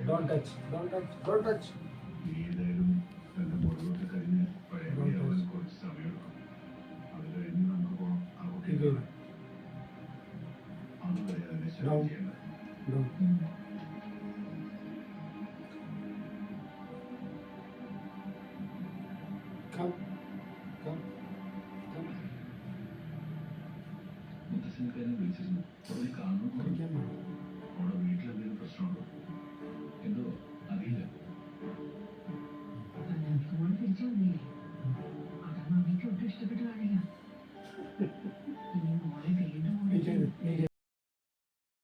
Don't touch. Don't touch. Don't touch. ഏതായാലും എന്റെ മുറിവൊക്കെ കഴിഞ്ഞ് പഴയവൻ കുറച്ച് സമയമെടുക്കും. അത് കഴിഞ്ഞ് നമുക്ക് പോകാം. അതുവരെ അതിനെ ശല്യം ചെയ്യണ്ട.